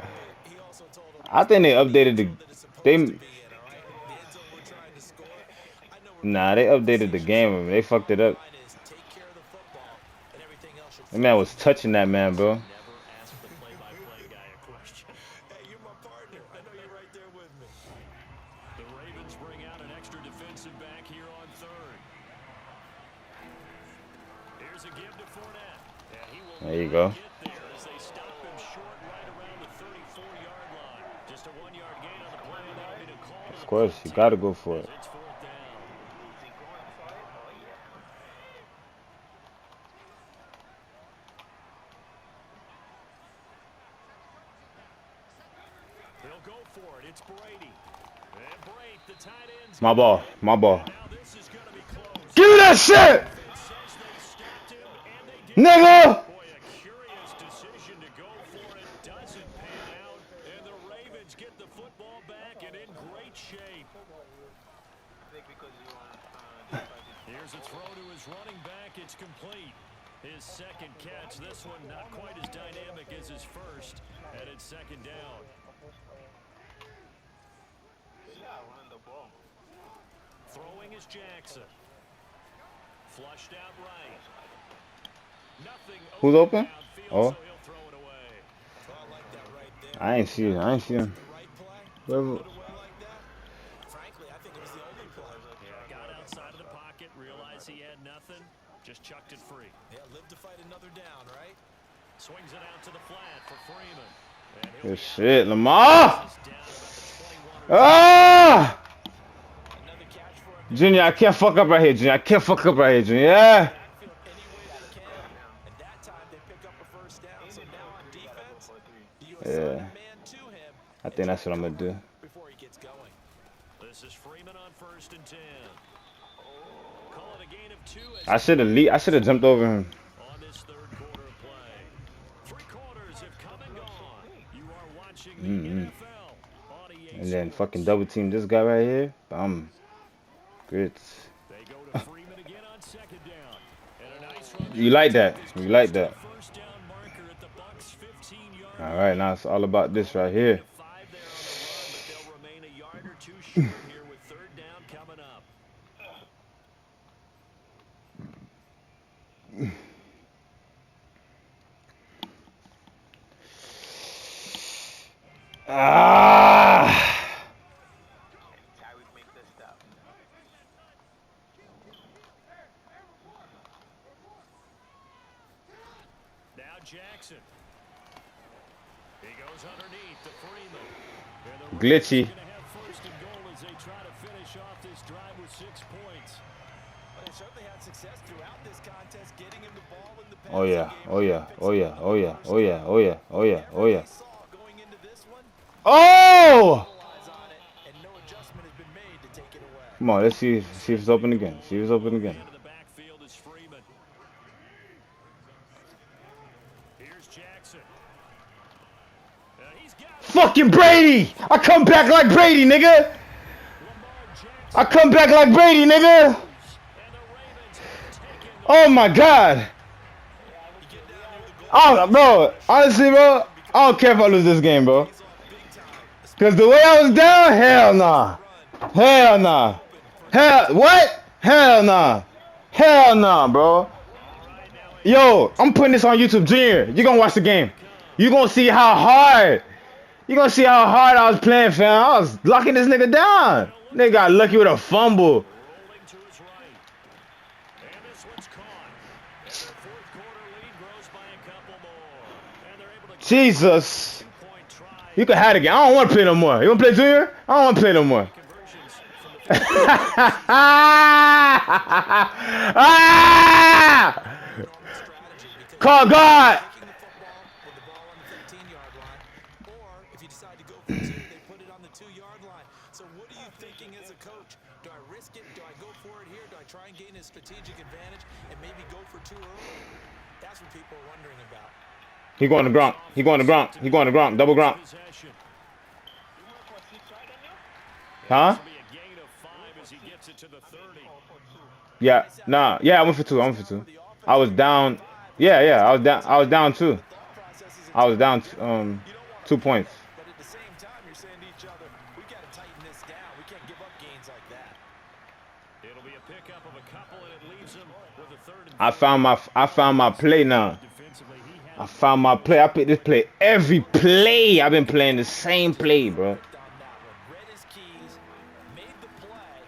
He also told him I think they updated the that it's supposed they to be in, all right? The end zone we're trying to score. I know we're Nah, they updated the game. They fucked it up. line is take care of the football and everything else should That man was touching that man, bro. Never ask the play-by-play guy a question. Hey, you're my partner. I know you're right there with me. The Ravens bring out an extra defensive back here on third. Here's a give to Fournette. And he will There you go. get there as they stop him short right around the 34-yard line. Just a 1-yard gain on the play, and that'll be the call to Of the course, you gotta go for it. It's fourth down. He'll go for it. It's Brady. And Brady, the tight end's My ball. My ball. now this is going to be close. Give me that shit, It says they stopped him, and they did. nigga. Boy, a curious decision to go for it. Doesn't pan out, and the Ravens get the football back and in great shape. Here's a throw to his running back. It's complete. His second catch. This one not quite as dynamic as his first, and it's second down. Throwing is Jackson. Flushed out right. Nothing Who's open? downfield, Oh. so he'll throw it away. Well, I like that right there. I ain't see it. I ain't see him. The right play. Whoever- Put away like that. Frankly, I think it was the only play. Yeah, got outside of the pocket, realized he had nothing, just chucked it free. Yeah, live to fight another down, right? Swings it out to the flat for Freeman. And he'll Good be shit, Lamar. down about the 21 or Ah, Another catch for him. Junior, I can't fuck up right here, Junior. I can't fuck up right here, Junior. Yeah. Backfield any way they can. And that time they pick up a first down. So now on defense, you assign a man to him I think that's what I'm gonna do. before he gets going. This is Freeman on 1st and 10. Call it a gain of 2 as I should have jumped over him. on this third quarter of play. 3 quarters have come and gone. You are watching the NFL on EA And then Sports. fucking double team this guy right here. Grits. They go to Freeman again on 2nd down. And a nice run. You like that? You like that? First down marker at the Bucs 15-yard All right, now it's all about this right here. 5 there on the run, but they'll remain a yard or 2 short here with 3rd down coming up. Ah. Jackson. He goes underneath to Freeman. Glitchy. Going to have first and goal as they try to finish off this drive with 6 points. They certainly had success throughout this contest, getting him the ball in the Oh yeah, oh yeah, oh yeah, oh yeah, oh yeah, oh yeah, oh yeah, oh yeah. Oh! Come on, let's see if it's open again. See if it's open again. Into the backfield is Freeman. Here's Jackson. He's got it. Fucking Brady! I come back like Brady, nigga! I come back like Brady, nigga! And the Ravens have taken the Oh my god! Oh, bro, honestly, bro, I don't care if I lose this game, bro. Because the way I was down, hell nah. Hell nah. Hell, what? Hell nah. Hell nah, bro. Yo, I'm putting this on YouTube, Junior. You gonna watch the game. You gonna see how hard. You gonna see how hard I was playing, fam. I was locking this nigga down. Nigga got lucky with a fumble. rolling to his right. And this one's caught. And their fourth quarter lead grows by a couple more. And they're able to get Jesus. a 2-point try. You can have it again. I don't want to play no more. You want to play Junior? I don't want to play no more. Conversions from the Ah! Call God. Taking the football with the ball on the 15-yard line, or if you decide to go for 2, they put it on the 2-yard line. So what are you thinking as a coach? Do I risk it? Do I go for it here? Do I try and gain a strategic advantage and maybe go for 2 early? That's what people are wondering about. He going to Gronk. He going to Gronk. He going to Gronk. Double Gronk. possession. Huh? This will be a gain of 5 as he gets it to the 30. Yeah. Nah. Yeah, I went for 2. I went for 2. I was down. Yeah, yeah. I was down. I was down 2. I was down 2 points. But at the same time, you're saying to each other, we got to tighten this down. We can't give up gains like that. It'll be a pickup of a couple, and it leaves him with a 3rd and I found my play now. defensively. He I had found my play. I picked this play every play. I've been playing the same play, bro. On that one, read his keys, made the play,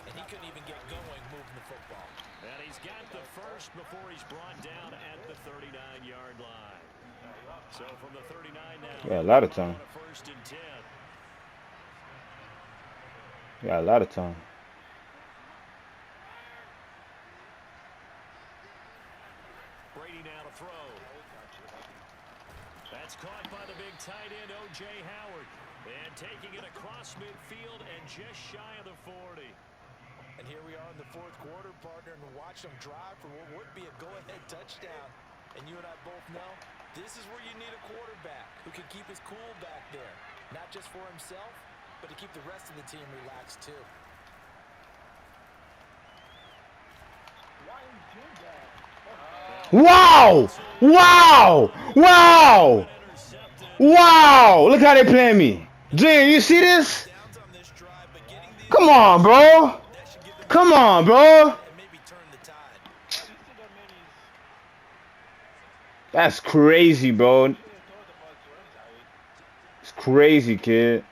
and he couldn't even get going moving the football. and he's got the first before he's brought down at the 39-yard line. So from the 39 now, Yeah, a lot of time. on a 1st and 10. Yeah, a lot of time. Brady now to throw. That's caught by the big tight end, O.J. Howard. And taking it across midfield and just shy of the 40. And here we are in the 4th quarter, partner, and watch them drive for what would be a go-ahead touchdown. And you and I both know this is where you need a quarterback who can keep his cool back there. Not just for himself, but to keep the rest of the team relaxed too. Why you do that? Wow! Wow! Wow! Wow! Look how they playing me. Junior, you see this? Downs on this drive, but getting the Come on, bro. that should give them Come on, bro. and maybe turn the tide. You see that man is That's crazy, bro. they throw the ball to him, Jerry. It's crazy, kid.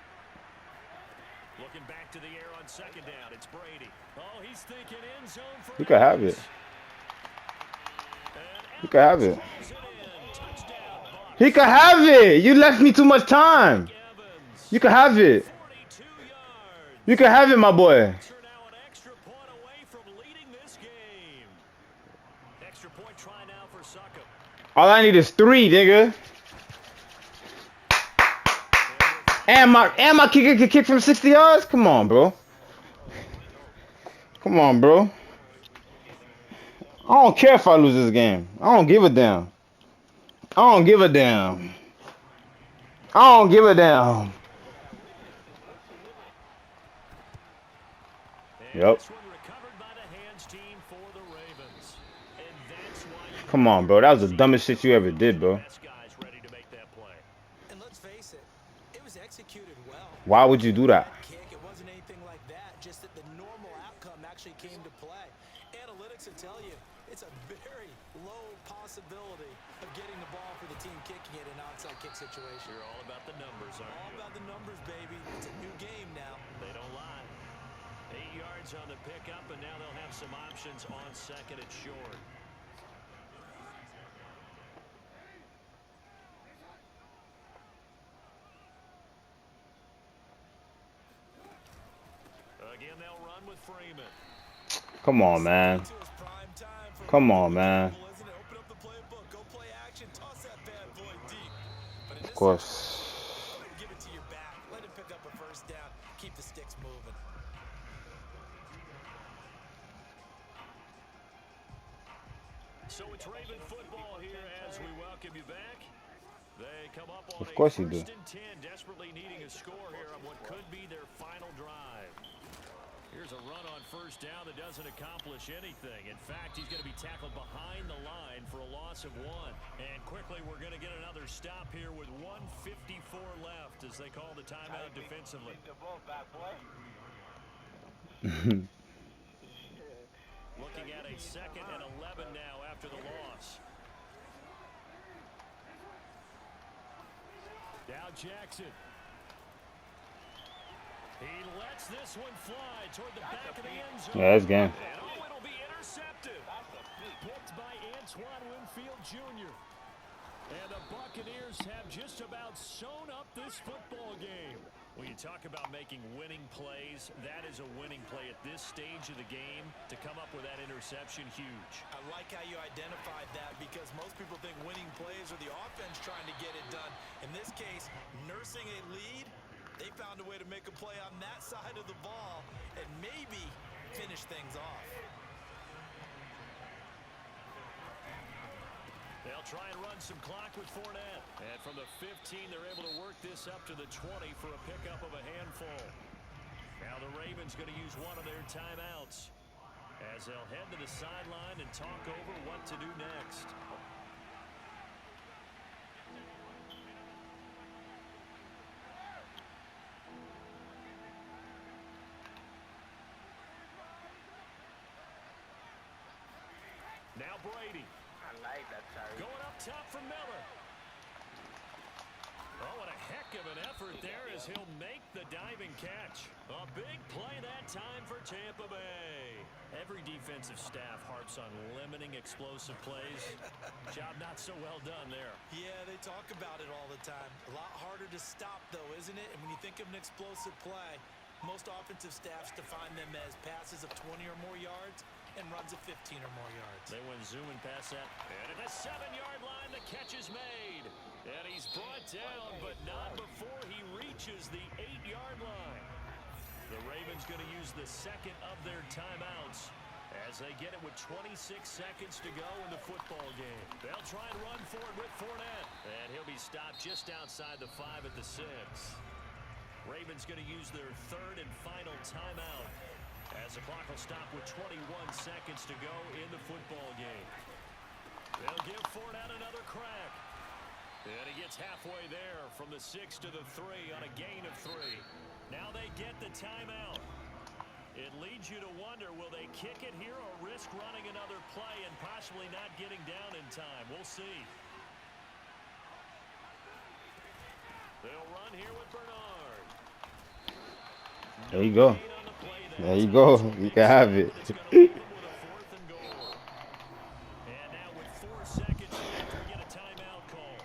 Looking back to the air on 2nd down. It's Brady. Oh, he's thinking end zone for You can have it. You can have it. touchdown. He can have it. You left me too much time. Evans, You can have it. 42 yards. You can have it, my boy. Are now an extra point away from leading this game. Extra point try now for Suckup. All I need is 3, nigga. And my kicker can kick from 60 yards? Come on, bro. Come on, bro. I don't care if I lose this game. I don't give a damn. I don't give a damn. I don't give a damn. Yep. This one recovered by the hands team for the Ravens. And that's why you Come on, bro. That was the dumbest shit you ever did, bro. best guys ready to make that play. And let's face it, it was executed well. Why would you do that? Kick, it wasn't anything like that, just that the normal outcome actually came to play. Analytics will tell you it's a very low possibility of getting the ball for the team kicking it in an onside kick situation. You're all about the numbers, aren't All you? about the numbers, baby. It's a new game now. They don't lie. 8 yards on the pickup, and now they'll have some options on 2nd and short. Again, they'll run with Freeman. Come on, man. Come on, man. Of course. Give it to your back. Let him pick up a first down. Keep the sticks moving. So it's Raven football here as we welcome you back. They come up on Of course a you do. first and 10, desperately needing a score here on what could be their final drive. Here's a run on first down that doesn't accomplish anything. In fact, he's going to be tackled behind the line for a loss of 1. And quickly, we're going to get another stop here with 1:54 left as they call the timeout defensively. Looking at a 2nd and 11 now after the loss. Now Jackson. He lets this one fly toward the back of the end zone. Yeah, that's game. And oh, it'll be intercepted. Picked by Antoine Winfield Jr. And the Buccaneers have just about sewn up this football game. When you talk about making winning plays, that is a winning play at this stage of the game. To come up with that interception, huge. I like how you identified that because most people think winning plays are the offense trying to get it done. In this case, nursing a lead, they found a way to make a play on that side of the ball and maybe finish things off. They'll try and run some clock with Fournette. And from the 15, they're able to work this up to the 20 for a pickup of a handful. Now the Ravens going to use one of their timeouts as they'll head to the sideline and talk over what to do next. Now Brady. Going up top for Miller. Oh, what a heck of an effort there as he'll make the diving catch. A big play that time for Tampa Bay. Every defensive staff harps on limiting explosive plays. Job not so well done there. Yeah, they talk about it all the time. A lot harder to stop, though, isn't it? And when you think of an explosive play, most offensive staffs define them as passes of 20 or more yards and runs of 15 or more yards. They went zooming past that. And at the 7-yard line, the catch is made. And he's brought down, but not before he reaches the 8-yard line. The Ravens going to use the 2nd of their timeouts as they get it with 26 seconds to go in the football game. They'll try and run for it with Fournette. And he'll be stopped just outside the 5 at the 6. Ravens going to use their 3rd and final timeout as the clock will stop with 21 seconds to go in the football game. They'll give Fournette another crack. And he gets halfway there from the 6 to the 3 on a gain of 3. Now they get the timeout. It leads you to wonder, will they kick it here or risk running another play and possibly not getting down in time? We'll see. They'll run here with Bernard. There you go. There you go. You can have it. And now with 4 seconds left, we get a timeout call.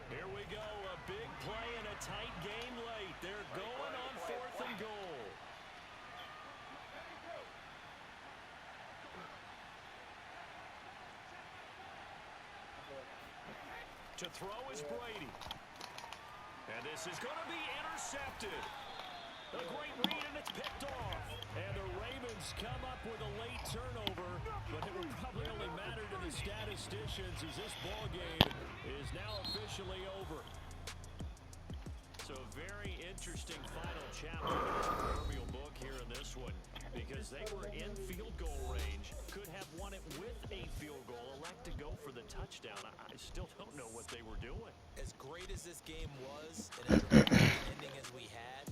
Here we go. A big play and a tight game late. They're going on 4th and goal. To throw is Brady. And this is going to be intercepted. A great read, and it's picked off. And the Ravens come up with a late turnover, but it will probably only matter to the statisticians as this ball game is now officially over. So a very interesting final chapter in the proverbial book here in this one, because they were in field goal range, could have won it with a field goal, elect to go for the touchdown. I still don't know what they were doing. As great as this game was, and as ending as we had,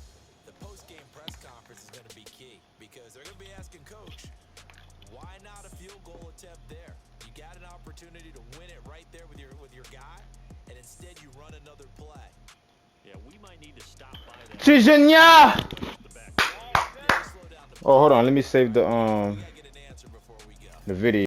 the post-game press conference is going to be key because they're going to be asking Coach, why not a field goal attempt there? You got an opportunity to win it right there with your guy, and instead you run another play. Yeah, we might need to stop by that. Chichenya! Oh, hold on. Let me save the video.